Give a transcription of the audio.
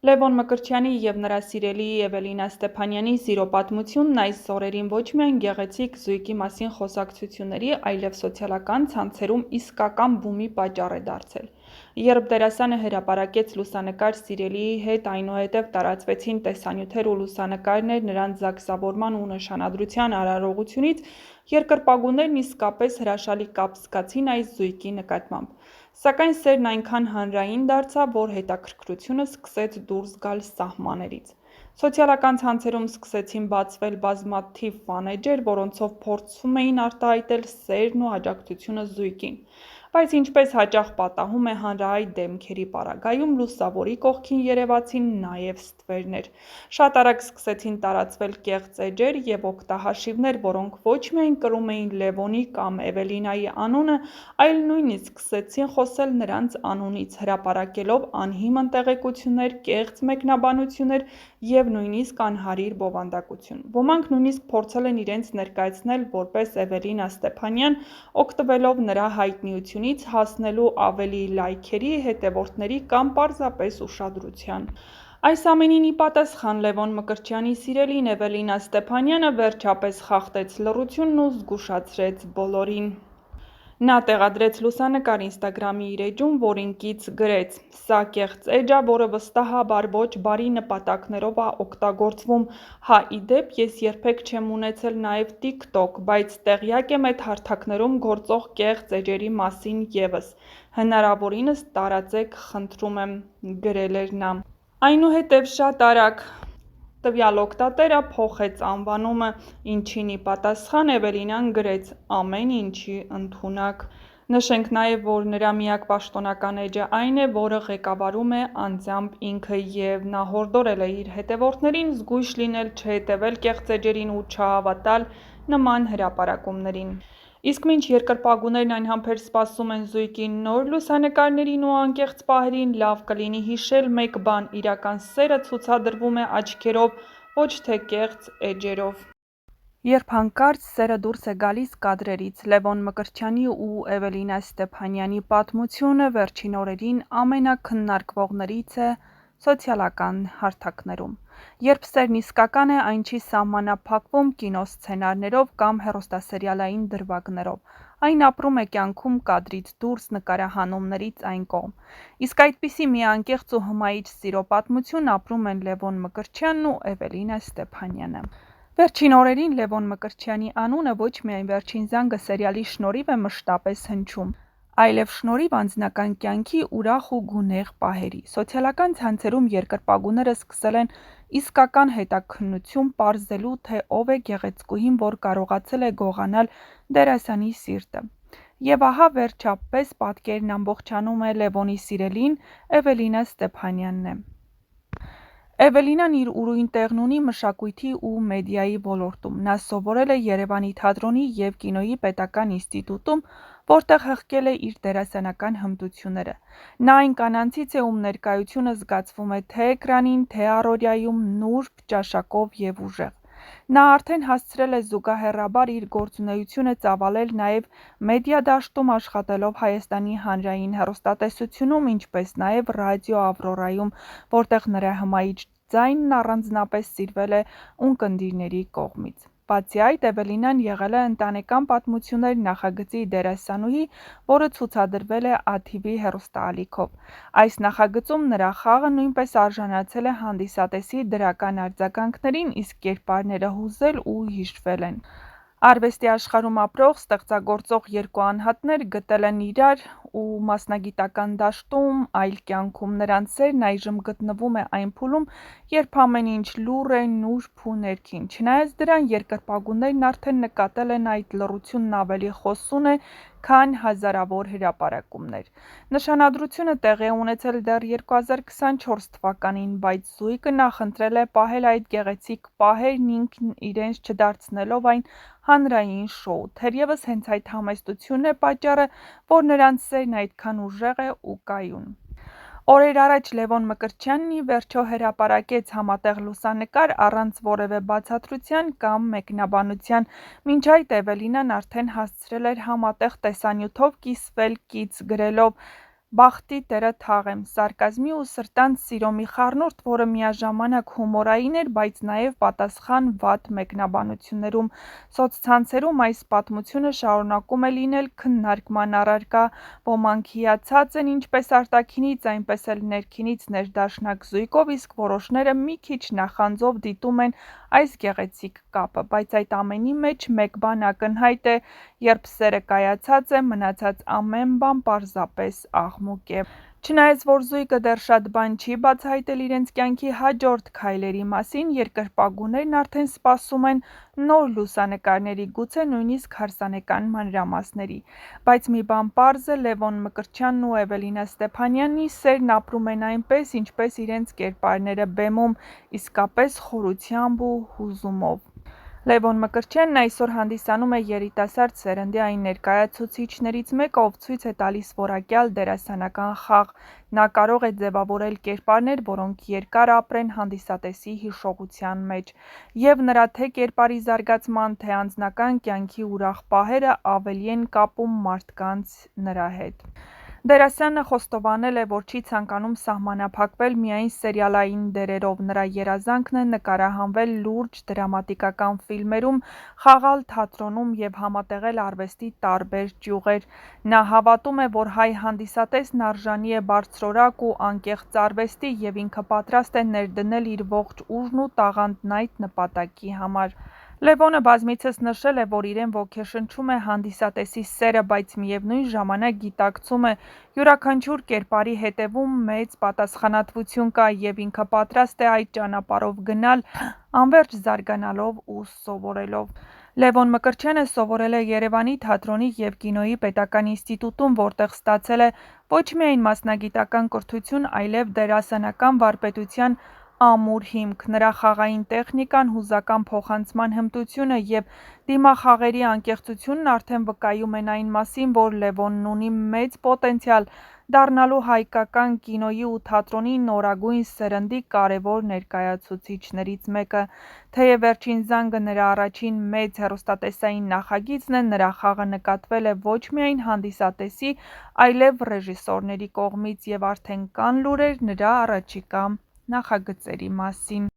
Լևոն Մկրտչյանի և նրա սիրելի Էվելինա Ստեփանյանի սիրո պատմությունն այս օրերին ոչ միայն գեղեցիկ զույգի մասին խոսակցությունների, այլև սոցիալական ցանցերում իսկական բումի պատճառ է դարձել։ Երբ դերասանը հրապարակեց լուսանկար սիրելիի հետ, այնուհետև տարածվեցին տեսանյութեր ու լուսանկարներ նրանց զաքսավորման ու նշանադրության արարողությունից, երկրպագուներն իսկապես հրաշալի կապ զգացին այս զույգի նկատմամբ։ Սակայն սերն այնքան հանրային դարձավ, որ հետաքրքրությունը սկսեց դուրս գալ սահմաններից։ Սոցիալական ցանցերում սկսեցին բացվել բազմաթիվ ֆանեջեր, որոնցով փորձում էին արտահայտել սերն ու աջակցությունը զույգին։ Բայց ինչպես հաճախ պատահում է հանրահայտ դեմքերի պարագայում, լուսավորի կողքին երևացին նաև ստվերներ։ Շատ արագ սկսեցին տարածվել կեղծ էջեր և օգտահաշիվներ, որոնք ոչ միայն կրում էին Լևոնի կամ Էվելինայի անունը, այլ նույնիսկ սկսեցին խոսել նրանց անունից, հրապարակելով անհիմն տեղեկություններ, կեղծ մեկնաբանություններ և նույնիսկ անհարիր բովանդակություն։ Ոմանք նույնիսկ փորձել են իրենց ներկայացնել որպես Էվելինա Ստեփանյան, օգտվելով նրա հայտնիությունից հասնելու ավելի լայքերի, հետևորդների կամ պարզապես ուշադրության։ Այս ամենին ի պատասխան Լևոն Մկրտչյանի սիրելին Էվելինա Ստեփանյանը վերջապես խախտեց լռությունն ու զգուշացրեց բոլորին։ Նա տեղադրեց լուսանկար Instagram-ի իր էջում, որին կից գրեց. «Սա կեղծ էջ ա, որը վստահաբար ոչ բարի նպատակներով ա օգտագործվում, հա ի դեպ ես երբեք չեմ ունեցել նաև TikTok, բայց տեղյակ եմ էդ հարթակներում գործող կեղծ էջերի մասին ևս, հնարավորինս տարածեք խնդրում եմ», գրել էր նա։ Այնուհետև շատ արագ տվյալ օգտատերը փոխեց անվանումը, ինչին ի պատասխան Էվելինան գրեց. «Ամեն ինչի ընդունակ»։ Նշենք նաև, որ նրա միակ պաշտոնական էջը այն է, որը ղեկավարում է անձամբ ինքը, և նա հորդորել է իր հետևորդներին զգույշ լինել, չհետևել կեղծ էջերին ու չհավատալ նման հրապարակումներին։ Իսկ մինչ երկրպագուներն այնհամբեր սպասում են զույգի նոր լուսանկարներին ու անկեղծ պահերին, լավ կլինի հիշել մեկ բան՝ իրական սերը ցուցադրվում է աչքերով, ոչ թե կեղծ էջերով։ Երբ հանկարծ սերը դուրս է գալիս կադրերից, Լևոն Մկրտչյանի ու Էվելինա Ստեփանյանի պատմությունը վերջին օրերին ամենաքննարկվողներից է սոցիալական հարթակներում։ Երբ սերն իսկական է, այն չի սահմանափակվում կինոսցենարներով կամ հեռուստասերիալային դրվագներով։ Այն ապրում է կյանքում կադրից դուրս, նկարահանումներից այն կողմ։ Իսկ այդպիսի մի անկեղծ ու հմայիչ սիրո պատմություն ապրում են Լևոն Մկրտչյանն ու Էվելինա Ստեփանյանը։ Վերջին օրերին Լևոն Մկրտչյանի անունը ոչ միայն Վերջին զանգը սերիալի շնորհիվ է մշտապես հնչում, այլև շնորհիվ անձնական կյանքի ուրախ ու գունեղ պահերի։ Սոցիալական ցանցերում երկրպագուները սկսել են իսկական հետաքննություն պարզելու, թե ով է գեղեցկուհին, որ կարողացել է գողանալ դերասանի սիրտը։ Եվ ահա վերջապես պատկերն ամբողջանում է Լևոնի սիրելին Էվելինա Ստեփանյանն է։ Էվելինան իր ուրույն տեղն ունի մշակույթի ու մեդիայի ոլորտում։ Նա սովորել է Երևանի թատրոնի և կինոյի պետական ինստիտուտում, որտեղ հղկել է իր դերասանական հմտությունները։ Նա այն կանանցից է, ում ներկայությունը զգացվում է թե էկրանին, թե առօրյայում նուրբ, ճաշակով և ուժեղ։ Նա արդեն հասցրել է զուգահեռաբար իր գործունեությունը ծավալել նաև մեդիա դաշտում, աշխատելով Հայաստանի հանրային հեռուստատեսությունում, ինչպես նաև Ռադիո Ավրորայում, որտեղ նրա հմայիչ ձայնն առանձնապես սիրվել է ունկնդիրների կողմից։ Բացի այդ, Էվելինան եղել է «Ընտանեկան պատմություններ» նախագծի դերասանուհի, որը ցուցադրվել է ATV հեռուստաալիքով։ Այս նախագծում նրա խաղը նույնպես արժանացել է հանդիսատեսի դրական արձագանքներին, իսկ կերպարները հուզել ու հիշվել են։ Արվեստի աշխարհում ապրող, ստեղծագործող երկու անհատներ գտել են իրար ու մասնագիտական դաշտում, այլ կյանքում։ Նրանց սերն այժմ գտնվում է այն փուլում, երբ ամեն ինչ լուռ է, նուրբ ու ներքին։ Չնայած դրան, երկրպագուներն արդեն նկատել են այդ լռությունն ավելի խոսուն է, քան հազարավոր հրապարակումներ։ Նշանադրությունը տեղի է ունեցել դեռ 2024 թվականին, բայց զույգը նախընտրել է պահել այդ գեղեցիկ պահերն ինքն իրենց չդարձնելով այն հանրային շոու։ Թերևս հենց այդ համեստությունն է պատճառը, որ նրանց սերն այդքան ուժեղ է ու կայուն։ Օրեր առաջ Լևոն Մկրտչյանն ի վերջո հրապարակեց համատեղ լուսանկար առանց որևէ բացատրության կամ մեկնաբանության, մինչ այդ Էվելինան արդեն հասցրել էր համատեղ տեսանյութով կիսվել կից գրելով. Բախտի տերը թաղեմ, սարկազմի ու սրտանց սիրո մի խառնուրդ, որը միաժամանակ հումորային էր, բայց նաև պատասխան վատ մեկնաբանություններում։ Սոցցանցերում այս պատմությունը շարունակում է լինել քննարկման առարկա։ Ոմանք հիացած են ինչպես արտաքինից, այնպես էլ ներքինից ներդաշնակ զույգով, իսկ որոշները մի քիչ նախանձով դիտում են այս գեղեցիկ կապը, բայց այդ ամենի մեջ մեկ բան ակնհայտ է, երբ սերը կայացած է, մնացած ամեն բան պարզապես աղմուկ է։ Չնայած որ զույգը դեռ շատ բան չի բացահայտել իրենց կյանքի հաջորդ քայլերի մասին, երկրպագուներն արդեն սպասում են նոր լուսանկարների, գուցե նույնիսկ հարսանեկան մանրամասների։ Բայց մի բան պարզ է, Լևոն Մկրտչյանն ու Էվելինա Ստեփանյանի սերն ապրում են այնպես, ինչպես իրենց կերպարները բեմում, իսկապես խորությամբ ու հուզումով։ Լևոն Մկրտչյանն այսօր հանդիսանում է երիտասարդ սերնդի այն ներկայացուցիչներից մեկը, ով ցույց է տալիս որակյալ դերասանական խաղ։ Նա կարող է ձևավորել կերպարներ, որոնք երկար ապրեն հանդիսատեսի հիշողության մեջ, և նրա թե կերպարի զարգացման, թե անձնական կյանքի ուրախ պահերը ավելի են կապում մարդկանց նրա հետ։ Դերասանը խոստովանել է, որ չի ցանկանում սահմանափակվել միայն սերիալային դերերով։ Նրա երազանքն է նկարահանվել լուրջ դրամատիկական ֆիլմերում, խաղալ թատրոնում և համատեղել արվեստի տարբեր ճյուղեր։ Նա հավատում է, որ հայ հանդիսատեսն արժանի է բարձրորակ ու անկեղծ արվեստի, և ինքը պատրաստ է ներդնել իր ողջ ուժն ու տաղանդն այդ նպատակի համար։ Լևոնը բազմիցս նշել է, որ իրեն ոգեշնչում է հանդիսատեսի սերը, բայց միևնույն ժամանակ գիտակցում է՝ յուրաքանչյուր կերպարի հետևում մեծ պատասխանատվություն կա, և ինքը պատրաստ է այդ ճանապարհով գնալ, անվերջ զարգանալով ու սովորելով։ Լևոն Մկրտչյանը սովորել է Երևանի թատրոնի և կինոյի պետական ինստիտուտում, որտեղ ստացել է ոչ միայն մասնագիտական կրթություն, այլև դերասանական վարպետության ամուր հիմք։ Նրա խաղային տեխնիկան, հուզական փոխանցման հմտությունը և դիմախաղերի անկեղծությունն արդեն վկայում են այն մասին, որ Լևոնն ունի մեծ պոտենցիալ դառնալու հայկական կինոյի ու թատրոնի նորագույն սերնդի կարևոր ներկայացուցիչներից մեկը։ Թեև Վերջին զանգը նրա առաջին մեծ հեռուստատեսային նախագիծն է, նրա խաղը նկատվել է ոչ միայն հանդիսատեսի, այլև ռեժիսորների կողմից, և արդեն կան լուրեր նրա առաջիկա նախագծերի մասին։